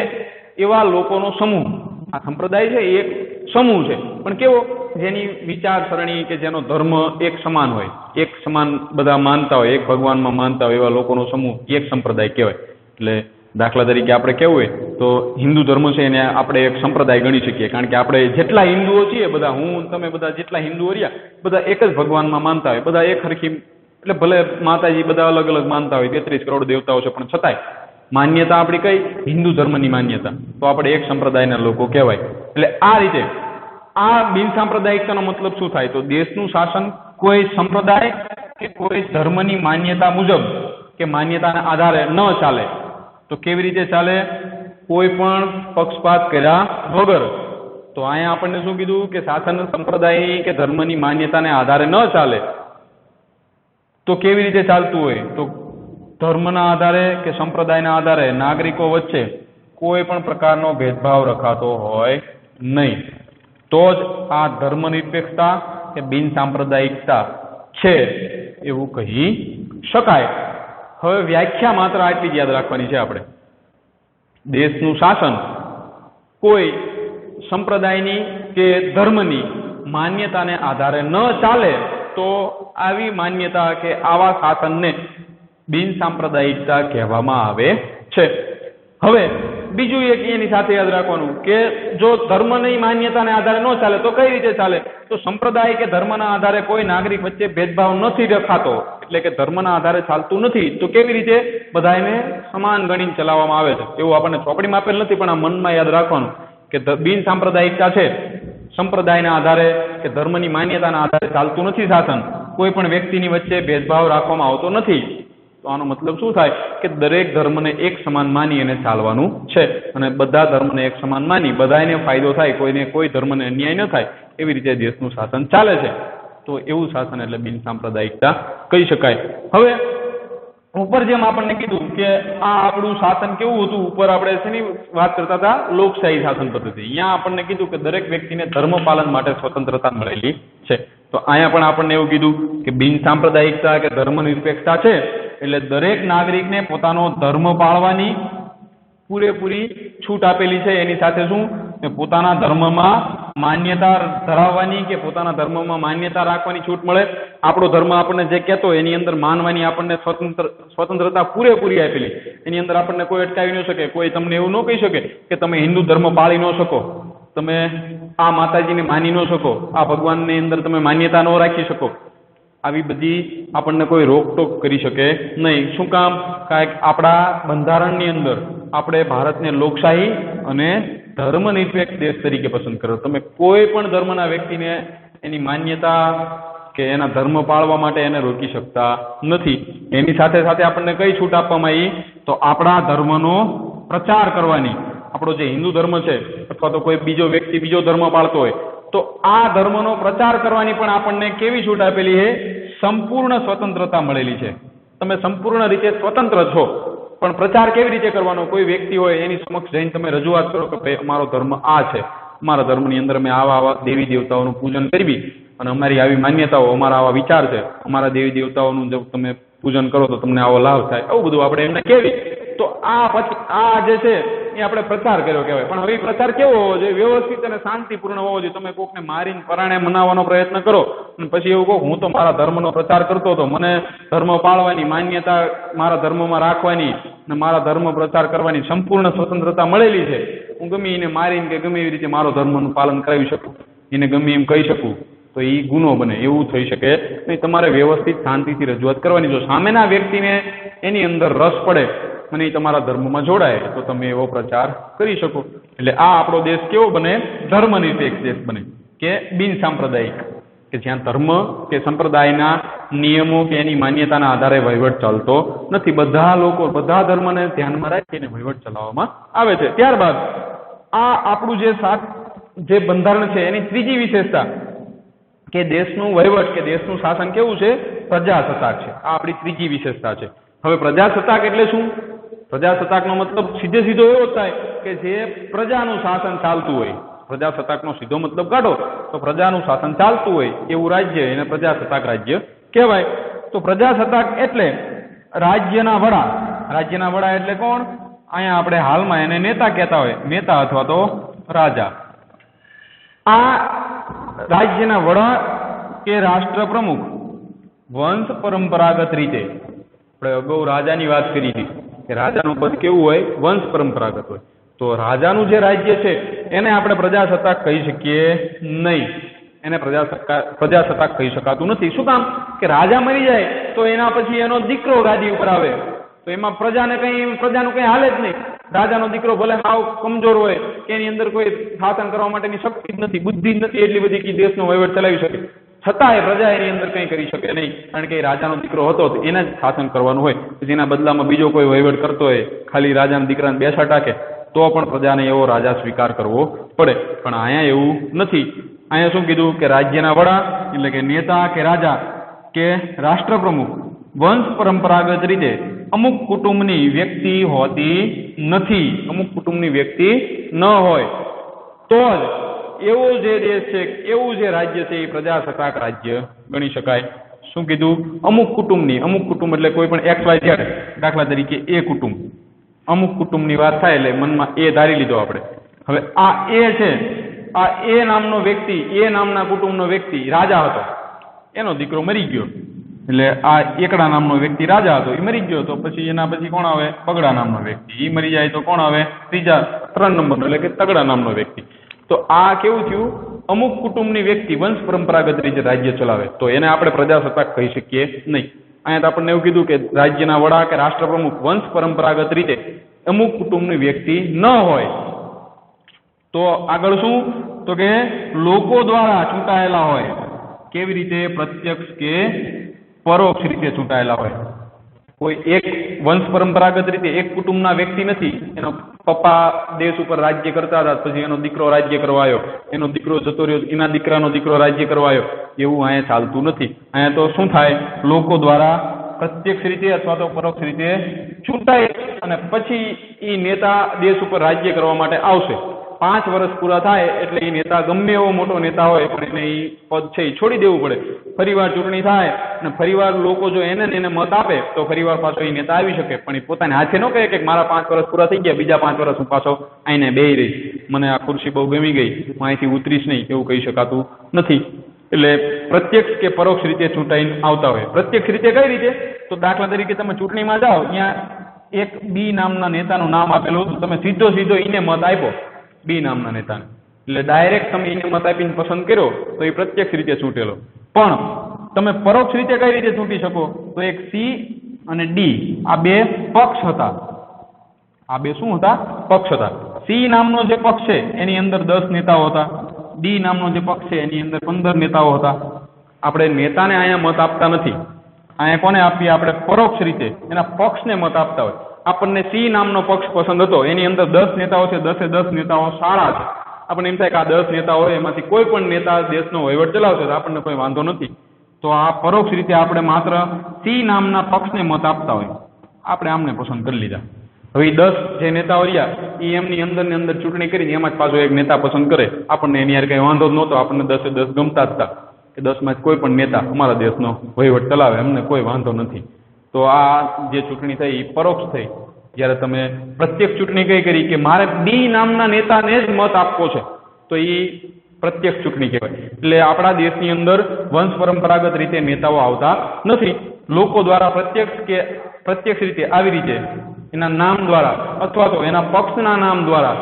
A: એવા લોકોનો સમૂહ. આ સંપ્રદાય છે એ એક સમૂહ છે, પણ કેવો, જેની વિચારસરણી કે જેનો ધર્મ એક સમાન હોય, એક સમાન બધા માનતા હોય, એક ભગવાનમાં માનતા હોય એવા લોકોનો સમૂહ એક સંપ્રદાય કહેવાય. એટલે દાખલા તરીકે આપણે કહેવું હોય તો હિન્દુ ધર્મ છે એને આપણે એક સંપ્રદાય ગણી શકીએ, કારણ કે આપણે જેટલા હિન્દુઓ છીએ બધા, હું તમે બધા જેટલા હિન્દુઓ રહ્યા બધા એક જ ભગવાનમાં માનતા હોય, બધા એક હરખી, એટલે ભલે માતાજી બધા અલગ અલગ માનતા હોય, 33 કરોડ દેવતાઓ છે, પણ છતાંય માન્યતા આપણી કઈ, હિન્દુ ધર્મની માન્યતા, તો આપણે એક સંપ્રદાયના લોકો કહેવાય. એટલે આ રીતે આ બિન સાંપ્રદાયિકતાનો મતલબ શું થાય, તો દેશનું શાસન કોઈ સંપ્રદાય કે કોઈ ધર્મની માન્યતા મુજબ કે માન્યતાના આધારે ન ચાલે. તો કેવી રીતે ચાલે, કોઈ પણ પક્ષપાત કર્યા વગર. તો અહીંયા આપણને શું કીધું કે શાસન સંપ્રદાય કે ધર્મની માન્યતાને આધારે ન ચાલે. તો કેવી રીતે ચાલતું હોય, તો ધર્મના આધારે કે સંપ્રદાયના આધારે નાગરિકો વચ્ચે કોઈ પણ પ્રકારનો ભેદભાવ રખાતો હોય નહીં. તો જ આ ધર્મનિરપેક્ષતા કે બિન સાંપ્રદાયિકતા છે એવું કહી શકાય. હવે વ્યાખ્યા માત્ર આટલી જ યાદ રાખવાની છે આપણે. દેશનું શાસન કોઈ સંપ્રદાયની કે ધર્મની માન્યતાને આધારે ન ચાલે તો આવી માન્યતા કે આવા શાસનને બિન સાંપ્રદાયિકતા કહેવામાં આવે છે. હવે બીજું એક એની સાથે યાદ રાખવાનું કે જો ધર્મની માન્યતાને આધારે ન ચાલે તો કઈ રીતે ચાલે, તો સંપ્રદાય કે ધર્મના આધારે કોઈ નાગરિક વચ્ચે ભેદભાવ નથી રખાતો, એટલે કે ધર્મના આધારે ચાલતું નથી. તો કેવી રીતે, બધાને સમાન ગણીને ચલાવવામાં આવે છે. એવું આપણને ચોપડીમાં આપેલ નથી, પણ આ મનમાં યાદ રાખવાનું કે બિન સાંપ્રદાયિકતા છે, સંપ્રદાયના આધારે કે ધર્મની માન્યતાના આધારે ચાલતું નથી શાસન, કોઈ પણ વ્યક્તિની વચ્ચે ભેદભાવ રાખવામાં આવતો નથી. તો આનો મતલબ શું થાય કે દરેક ધર્મને એક સમાન માની અને ચાલવાનું છે, અને બધા ધર્મને એક સમાન માની બધાને ફાયદો થાય, કોઈને કોઈ ધર્મને અન્યાય ન થાય, એવી રીતે દેશનું શાસન ચાલે છે. તો એવું શાસન એટલે બિન સાંપ્રદાયિકતા કહી શકાય. હવે ઉપર જેમ આપણને કીધું કે આ આપણું શાસન કેવું હતું, ઉપર આપણે શેની વાત કરતા હતા, લોકશાહી શાસન પદ્ધતિ. અહીંયા આપણને કીધું કે દરેક વ્યક્તિને ધર્મ પાલન માટે સ્વતંત્રતા મળેલી છે. તો અહીંયા પણ આપણને એવું કીધું કે બિન સાંપ્રદાયિકતા કે ધર્મનિરપેક્ષતા છે એટલે દરેક નાગરિકને પોતાનો ધર્મ પાળવાની પૂરેપૂરી છૂટ આપેલી છે. એની સાથે શું, પોતાના ધર્મમાં માન્યતા ધરાવવાની કે પોતાના ધર્મમાં માન્યતા રાખવાની છૂટ મળે. આપણો ધર્મ આપણને જે કહેતો એની અંદર માનવાની આપણને સ્વતંત્રતા પૂરેપૂરી આપેલી. એની અંદર આપણને કોઈ અટકાવી ન શકે, કોઈ તમને એવું ન કહી શકે કે તમે હિન્દુ ધર્મ પાળી ન શકો, તમે આ માતાજીને માની ન શકો, આ ભગવાનની અંદર તમે માન્યતા ન રાખી શકો. આવી બધી આપણને કોઈ રોકટોક કરી શકે નહીં. શું કામ, કારણ કે આપણા બંધારણની અંદર આપણે ભારતને લોકશાહી અને ધર્મનિરપેક્ષ દેશ તરીકે પસંદ કર્યો. તમે કોઈ પણ ધર્મના વ્યક્તિને એની માન્યતા કે એના ધર્મ પાળવા માટે એને રોકી શકતા નથી. એની સાથે સાથે આપણને કઈ છૂટ આપવામાં આવી, તો આપણા ધર્મનો પ્રચાર કરવાની. આપણો જે હિન્દુ ધર્મ છે અથવા તો કોઈ બીજો વ્યક્તિ બીજો ધર્મ પાળતો હોય તો આ ધર્મનો પ્રચાર કરવાની પણ આપણને કેવી છૂટ આપેલી છે, સંપૂર્ણ સ્વતંત્રતા મળેલી છે. તમે સંપૂર્ણ રીતે સ્વતંત્ર છો, પણ પ્રચાર કેવી રીતે કરવાનો, કોઈ વ્યક્તિ હોય એની સમક્ષ જઈને તમે રજૂઆત કરો કે ભાઈ અમારો ધર્મ આ છે, અમારા ધર્મની અંદર અમે આવા દેવી દેવતાઓનું પૂજન કરવી અને અમારી આવી માન્યતાઓ, અમારા આવા વિચાર છે, અમારા દેવી દેવતાઓનું જો તમે પૂજન કરો તો તમને આવો લાભ થાય, આવું બધું આપણે એમને કહેવી. તો આ પછી આ જે છે એ આપણે પ્રચાર કર્યો કહેવાય. પણ હવે પ્રચાર કેવો હોવો જોઈએ, વ્યવસ્થિત અને શાંતિપૂર્ણ હોવો જોઈએ. તમે કોકને મારીને પરાણે મનાવવાનો પ્રયત્ન કરો અને પછી એવું કહો હું તો મારા ધર્મનો પ્રચાર કરતો હતો, મને ધર્મ પાળવાની માન્યતા મારા ધર્મમાં રાખવાની અને મારા ધર્મ પ્રચાર કરવાની સંપૂર્ણ સ્વતંત્રતા મળેલી છે, હું ગમે એને મારીને કે ગમે એવી રીતે મારો ધર્મનું પાલન કરાવી શકું, એને ગમે એમ કહી શકું, તો એ ગુનો બને, એવું થઈ શકે નહીં. તમારે વ્યવસ્થિત શાંતિથી રજૂઆત કરવાની. જો સામેના વ્યક્તિને એની અંદર રસ પડે અને એ તમારા ધર્મમાં જોડાય તો તમે એવો પ્રચાર કરી શકો. એટલે આ આપણો દેશ કેવો બને? ધર્મનિરપેક્ષ દેશ બને કે બિન સાંપ્રદાયિક, કે જ્યાં ધર્મ કે સંપ્રદાયના નિયમો કે એની માન્યતાના આધારે વહીવટ ચાલતો નથી. બધા લોકો બધા ધર્મને ધ્યાનમાં રાખીને વહીવટ ચલાવવામાં આવે છે. ત્યારબાદ આ આપણું જે બંધારણ છે એની ત્રીજી વિશેષતા કે દેશનું વહીવટ કે દેશનું શાસન કેવું છે? પ્રજાસત્તાક છે. આ આપણી ત્રીજી વિશેષતા છે. હવે પ્રજાસત્તાક એટલે શું? પ્રજાસત્તાકનો મતલબ સીધો એવો થાય કે જે પ્રજાનું શાસન ચાલતું હોય. પ્રજાસત્તાકનો સીધો મતલબ કાઢો તો પ્રજાનું શાસન ચાલતું હોય એવું રાજ્ય, એને પ્રજાસત્તાક રાજ્ય કહેવાય. તો પ્રજાસત્તાક એટલે રાજ્યના વડા. રાજ્યના વડા એટલે કોણ? અહીંયા આપણે હાલમાં એને નેતા કહેતા હોય, નેતા અથવા તો રાજા. આ રાજ્યના વડા કે રાષ્ટ્ર પ્રમુખ વંશ પરંપરાગત રીતે, આપણે અગાઉ રાજાની વાત કરી હતી કે રાજાનું પદ કેવું હોય? વંશ પરંપરાગત હોય. તો રાજાનું જે રાજ્ય છે એને આપણે પ્રજાસત્તાક કહી શકીએ નહીં. એને પ્રજાસત્તાક કહી શકાતું નથી. શું કામ? કે રાજા મરી જાય તો એના પછી એનો દીકરો ગાદી ઉપર આવે તો એમાં પ્રજાનું કંઈ હાલે જ નહીં. રાજાનો દીકરો ભલે હાવ કમજોર હોય કે એની અંદર કોઈ શાસન કરવા માટેની શક્તિ જ નથી, બુદ્ધિ જ નથી એટલી બધી કે દેશનો વહીવટ ચલાવી શકે, છતાંય પ્રજા એની અંદર કંઈ કરી શકે નહીં. કારણ કે રાજાનો દીકરો હતો તો એને જ શાસન કરવાનું હોય. જેના બદલામાં બીજો કોઈ વહીવટ કરતો હોય, ખાલી રાજાના દીકરાને બેસા ટાકે તો પણ પ્રજાને એવો રાજા સ્વીકાર કરવો પડે. પણ અહીંયા એવું નથી. અહીંયા શું કીધું? કે રાજ્યના વડા એટલે કે નેતા કે રાજા કે રાષ્ટ્ર પ્રમુખ વંશ પરંપરાગત રીતે અમુક કુટુંબની વ્યક્તિ હોતી નથી. અમુક કુટુંબની વ્યક્તિ ન હોય તો જ એવો જે દેશ છે, એવું જે રાજ્ય છે એ પ્રજાસત્તાક રાજ્ય ગણી શકાય. શું કીધું? અમુક કુટુંબની. અમુક કુટુંબ એટલે કોઈ પણ XYZ, દાખલા તરીકે એ કુટુંબ. અમુક કુટુંબની વાત થાય એટલે મનમાં એ ધારી લીધો આપણે. હવે આ એ છે, આ એ નામનો વ્યક્તિ, એ નામના કુટુંબનો વ્યક્તિ રાજા હતો, એનો દીકરો મરી ગયો. એટલે આ એકડા નામનો વ્યક્તિ રાજા હતો, એ મરી ગયો. તો પછી એના પછી કોણ આવે? બગડા નામનો વ્યક્તિ. એ મરી જાય તો કોણ આવે? 3 નંબરનો એટલે કે તગડા નામનો વ્યક્તિ. તો આ કેવું થયું? અમુક કુટુંબની વ્યક્તિ વંશ પરંપરાગત રીતે રાજ્ય ચલાવે તો એને આપણે પ્રજાસત્તાક કહી શકીએ નહીં. અહીંયા તો આપણને એવું કીધું કે રાજ્યના વડા કે રાષ્ટ્ર પ્રમુખ વંશ પરંપરાગત રીતે અમુક કુટુંબની વ્યક્તિ ન હોય તો આગળ શું? તો કે લોકો દ્વારા ચૂંટાયેલા હોય. કેવી રીતે? પ્રત્યક્ષ કે પરોક્ષ રીતે ચૂંટાયેલા હોય. કોઈ એક વંશ પરંપરાગત રીતે એક કુટુંબના વ્યક્તિ નથી. એનો પપ્પા દેશ ઉપર રાજ્ય કરતા હતા, પછી એનો દીકરો રાજ્ય કરવાયો, એનો દીકરો જતો રહ્યો, એના દીકરાનો દીકરો રાજ્ય કરવાયો, એવું અહીંયા ચાલતું નથી. અહીંયા તો શું થાય? લોકો દ્વારા પ્રત્યક્ષ રીતે અથવા તો પરોક્ષ રીતે ચૂંટાય અને પછી એ નેતા દેશ ઉપર રાજ્ય કરવા માટે આવશે. 5 વર્ષ પૂરા થાય એટલે એ નેતા ગમે એવો મોટો નેતા હોય પણ એને એ પદ છે એ છોડી દેવું પડે. ફરીવાર ચૂંટણી થાય અને ફરીવાર લોકો જો એને મત આપે તો ફરીવાર પાછો એ નેતા આવી શકે. પણ એ પોતાને હાથે ન કહે કે મારા 5 વર્ષ પૂરા થઈ ગયા, બીજા 5 વર્ષ હું પાછો આઈને બેહી રહીશ, મને આ ખુરશી બહુ ગમી ગઈ, હું અહીંથી ઉતરીશ નહીં, એવું કહી શકાતું નથી. એટલે પ્રત્યક્ષ કે પરોક્ષ રીતે ચૂંટાઈને આવતા હોય. પ્રત્યક્ષ રીતે કઈ રીતે? તો દાખલા તરીકે તમે ચૂંટણીમાં જાઓ, ત્યાં એક બી નામના નેતાનું નામ આપેલું હતું, તમે સીધો એને મત આપ્યો બી નામના નેતાને, એટલે ડાયરેક્ટ તમે એને મત આપીને પસંદ કર્યો તો એ પ્રત્યક્ષ રીતે ચૂંટેલો. પણ તમે પરોક્ષ રીતે કઈ રીતે ચૂંટી શકો? તો એક સી અને ડી આ બે પક્ષ હતા. આ બે શું હતા? પક્ષ હતા. સી નામનો જે પક્ષ છે એની અંદર 10 નેતાઓ હતા. ડી નામનો જે પક્ષ છે એની અંદર 15 નેતાઓ હતા. આપણે નેતાને અહીંયા મત આપતા નથી. અહીંયા કોને આપીએ? આપણે પરોક્ષ રીતે એના પક્ષને મત આપતા હોય. આપણને સી નામનો પક્ષ પસંદ હતો, એની અંદર 10 નેતાઓ છે, 10 નેતાઓ સારા છે. આપણને એમ થાય કે આ 10 નેતાઓ એમાંથી કોઈ પણ નેતા દેશનો વહીવટ ચલાવશે તો આપણને કોઈ વાંધો નથી. તો આ પરોક્ષ રીતે આપણે માત્ર સી નામના પક્ષને મત આપતા હોય. આપણે આમને પસંદ કરી લીધા. હવે 10 જે નેતાઓ રહ્યા એ એમની અંદર ચૂંટણી કરીને એમાં જ પાછો એક નેતા પસંદ કરે. આપણને એની યાર કંઈ વાંધો જ નહોતો. આપણને 10 ગમતા જ હતા કે 10 કોઈ પણ નેતા અમારા દેશનો વહીવટ ચલાવે, અમને કોઈ વાંધો નથી. તો આ જે ચૂંટણી થઈ એ પરોક્ષ થઈ. જ્યારે તમે પ્રત્યક્ષ ચૂંટણી કઈ કરી કે મારે ડી નામના નેતાને જ મત આપવો છે તો એ પ્રત્યક્ષ ચૂંટણી કહેવાય. એટલે આપણા દેશની અંદર વંશ પરંપરાગત રીતે નેતાઓ આવતા નથી. લોકો દ્વારા પ્રત્યક્ષ રીતે આવી રીતે એના નામ દ્વારા અથવા તો એના પક્ષના નામ દ્વારા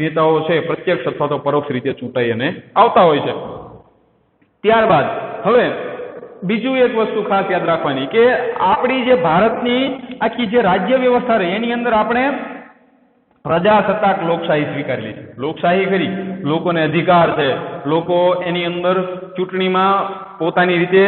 A: નેતાઓ છે પ્રત્યક્ષ અથવા તો પરોક્ષ રીતે ચૂંટાઈ અને આવતા હોય છે. ત્યારબાદ હવે બીજું એક વસ્તુ ખાસ યાદ રાખવાની કે આપણી જે ભારતની આખી જે રાજ્ય વ્યવસ્થા રહી એની અંદર આપણે પ્રજાસત્તાક લોકશાહી સ્વીકારેલી છે. લોકશાહી ખરી, લોકોને અધિકાર છે, લોકો એની અંદર ચૂંટણીમાં પોતાની રીતે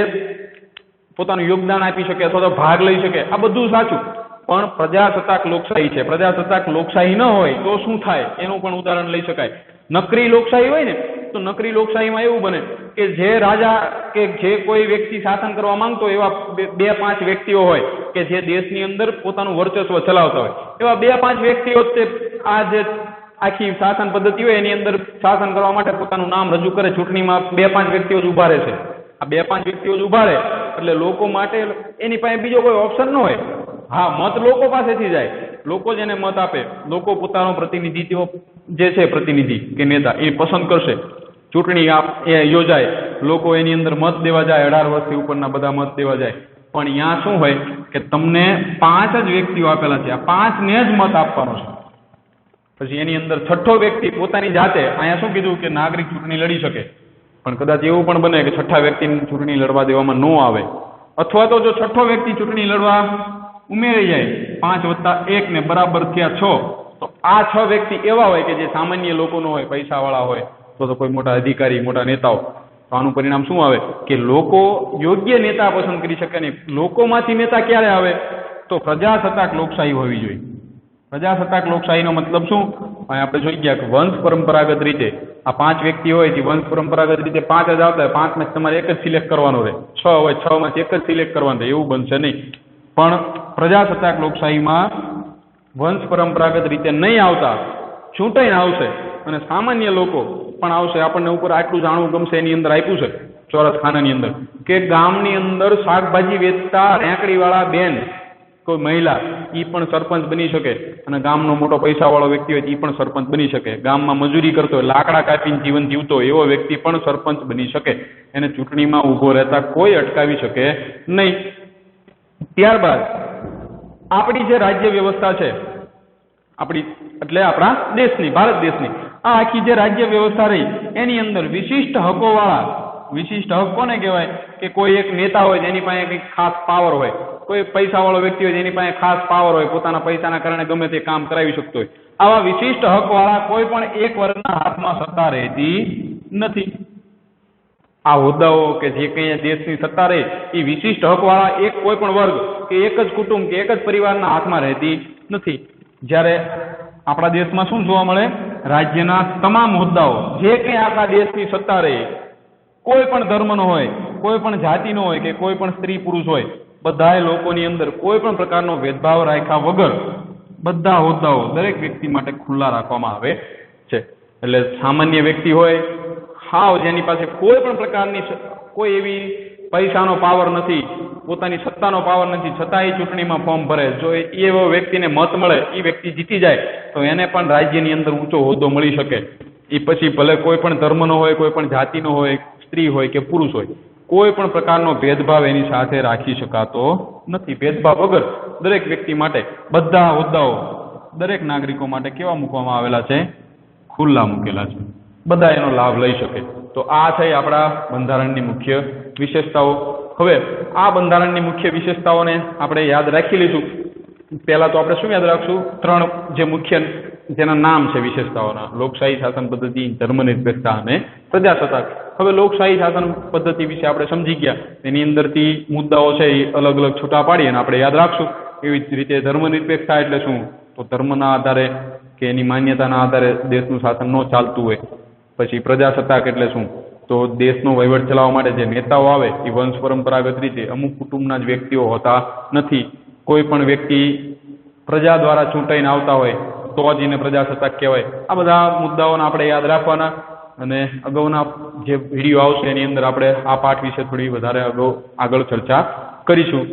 A: પોતાનું યોગદાન આપી શકે અથવા તો ભાગ લઈ શકે, આ બધું સાચું. પણ પ્રજાસત્તાક લોકશાહી છે. પ્રજાસત્તાક લોકશાહી ન હોય તો શું થાય એનું પણ ઉદાહરણ લઈ શકાય. નકરી લોકશાહી હોય ને તો નકરી લોકશાહીમાં એવું બને કે જે રાજા કે જે કોઈ વ્યક્તિ શાસન કરવા માંગતો એવા 2-5 વ્યક્તિઓ હોય કે જે દેશની અંદર પોતાનું વર્ચસ્વ ચલાવતા હોય. એવા 2-5 વ્યક્તિઓ આ જે આખી શાસન પદ્ધતિ હોય એની અંદર શાસન કરવા માટે પોતાનું નામ રજૂ કરે. ચૂંટણીમાં 2-5 વ્યક્તિઓ જ ઉભા રહે છે. આ 2-5 વ્યક્તિઓ જ ઉભા રહે એટલે લોકો માટે એની પાસે બીજો કોઈ ઓપ્શન ન હોય. હા, મત લોકો પાસેથી જાય, લોકો જેને મત આપે, લોકો પોતાનો પ્રતિનિધિત્વ જે છે પ્રતિનિધિ કે નેતા એ પસંદ કરશે. ચૂંટણી યોજાય, લોકો એની અંદર મત દેવા જાય, 18 વર્ષથી ઉપરના બધા મત દેવા જાય. પણ અહીંયા શું હોય કે તમને 5 જ વ્યક્તિઓ આપેલા છે, આ 5ને જ મત આપવાનો છે. પછી એની અંદર છઠ્ઠો વ્યક્તિ પોતાની જાતે, અહીંયા શું કીધું કે નાગરિક ચૂંટણી લડી શકે, પણ કદાચ એવું પણ બને કે છઠ્ઠા વ્યક્તિની ચૂંટણી લડવા દેવામાં ન આવે, અથવા તો જો છઠ્ઠો વ્યક્તિ ચૂંટણી લડવા ઉમેરી જાય 5+1 ને બરાબર થયા 6, તો આ 6 વ્યક્તિ એવા હોય કે જે સામાન્ય લોકોનો હોય, પૈસાવાળા હોય, તો કોઈ મોટા અધિકારી, મોટા નેતાઓ. તો આનું પરિણામ શું આવે કે લોકો યોગ્ય નેતા પસંદ કરી શકે નહીં. લોકોમાંથી નેતા ક્યારે આવે તો પ્રજાસત્તાક લોકશાહી હોવી જોઈએ. પ્રજાસત્તાક લોકશાહીનો મતલબ શું? આપણે જોઈ ગયા કે વંશ પરંપરાગત રીતે આ 5 વ્યક્તિ હોય તે વંશ પરંપરાગત રીતે 5 જ આવતા હોય. 5 તમારે એક જ સિલેક્ટ કરવાનો રહે. 6 હોય 6માંથી એક જ સિલેક્ટ કરવાનું રહે, એવું બનશે નહીં. પણ પ્રજાસત્તાક લોકશાહીમાં વંશ પરંપરાગત રીતે નહીં આવતા, ચૂંટાઈને આવશે અને સામાન્ય લોકો પણ આવશે. આપણને ઉપર આટલું જાણવું ગમશે, એની અંદર આપ્યું છે ચોરસખાનાની અંદર કે ગામની અંદર શાકભાજી વેચતા રેંકડીવાળા બેન, કોઈ મહિલા, એ પણ સરપંચ બની શકે. અને ગામનો મોટો પૈસાવાળો વ્યક્તિ હોય એ પણ સરપંચ બની શકે. ગામમાં મજૂરી કરતો હોય, લાકડા કાપીને જીવન જીવતો હોય એવો વ્યક્તિ પણ સરપંચ બની શકે. એને ચૂંટણીમાં ઊભો રહેતા કોઈ અટકાવી શકે નહીં. ત્યારબાદ આપણી જે રાજ્ય વ્યવસ્થા છે, આપણી એટલે આપણા દેશની, ભારત દેશની આ આખી જે રાજ્ય વ્યવસ્થા રહી એની અંદર વિશિષ્ટ હકોવાળા, વિશિષ્ટ હક કોને કહેવાય કે કોઈ એક નેતા હોય જેની પાસે કંઈક ખાસ પાવર હોય, કોઈ પૈસાવાળો વ્યક્તિ હોય જેની પાસે ખાસ પાવર હોય, પોતાના પૈસાના કારણે ગમે તે કામ કરાવી શકતો હોય. આવા વિશિષ્ટ હકવાળા કોઈ પણ એક વર્ગના હાથમાં સત્તા રહેતી નથી. આ હોદ્દાઓ કે જે કંઈ દેશની સત્તા રહે એ વિશિષ્ટ હકવાળા એક કોઈ પણ વર્ગ કે એક જ કુટુંબ કે એક જ પરિવારના હાથમાં રહેતી નથી. જ્યારે આપણા દેશમાં શું જોવા મળે? રાજ્યના તમામ હોદ્દાઓ જે કંઈ આપણા દેશની સત્તા રહે, કોઈ પણ ધર્મનો હોય, કોઈ પણ જાતિનો હોય કે કોઈ પણ સ્ત્રી પુરુષ હોય, બધા લોકોની અંદર કોઈ પણ પ્રકારનો ભેદભાવ રાખ્યા વગર બધા હોદ્દાઓ દરેક વ્યક્તિ માટે ખુલ્લા રાખવામાં આવે છે. એટલે સામાન્ય વ્યક્તિ હોય, હાવ જેની પાસે કોઈ પણ પ્રકારની કોઈ એવી પૈસાનો પાવર નથી, પોતાની સત્તાનો પાવર નથી, છતાં એ ચૂંટણીમાં ફોર્મ ભરે, જો એવો વ્યક્તિને મત મળે, એ વ્યક્તિ જીતી જાય તો એને પણ રાજ્યની અંદર ઊંચો હોદ્દો મળી શકે. એ પછી ભલે કોઈ પણ ધર્મનો હોય, કોઈ પણ જાતિનો હોય, સ્ત્રી હોય કે પુરુષ હોય, કોઈ પણ પ્રકારનો ભેદભાવ એની સાથે રાખી શકાતો નથી. ભેદભાવ વગર દરેક વ્યક્તિ માટે બધા હોદ્દાઓ દરેક નાગરિકો માટે કેવા મૂકવામાં આવેલા છે? ખુલ્લા મૂકેલા છે. બધા એનો લાભ લઈ શકે. તો આ થઈ આપણા બંધારણની મુખ્ય વિશેષતાઓ. હવે આ બંધારણની મુખ્ય વિશેષતાઓને આપણે યાદ રાખી લઈશું. પહેલા તો આપણે શું યાદ રાખશું? 3 જે મુખ્ય જેના નામ છે વિશેષતાઓના: લોકશાહી શાસન પદ્ધતિ, ધર્મનિરપેક્ષતા અને પ્રજાસત્તાક. હવે લોકશાહી શાસન પદ્ધતિ વિશે આપણે સમજી ગયા, એની અંદરથી મુદ્દાઓ છે એ અલગ અલગ છૂટા પાડી અને આપણે યાદ રાખશું. એવી જ રીતે ધર્મનિરપેક્ષતા એટલે શું? તો ધર્મના આધારે કે એની માન્યતાના આધારે દેશનું શાસન ન ચાલતું હોય. પછી પ્રજાસત્તાક એટલે શું? તો દેશનો વહીવટ ચલાવવા માટે જે નેતાઓ આવે એ વંશ પરંપરાગત રીતે અમુક કુટુંબના જ વ્યક્તિઓ હોતા નથી. કોઈ પણ વ્યક્તિ પ્રજા દ્વારા ચૂંટાઈને આવતા હોય તો જ એને પ્રજાસત્તાક કહેવાય. આ બધા મુદ્દાઓને આપણે યાદ રાખવાના અને અગાઉના જે વિડીયો આવશે એની અંદર આપણે આ પાઠ વિશે થોડી વધારે આગળ ચર્ચા કરીશું.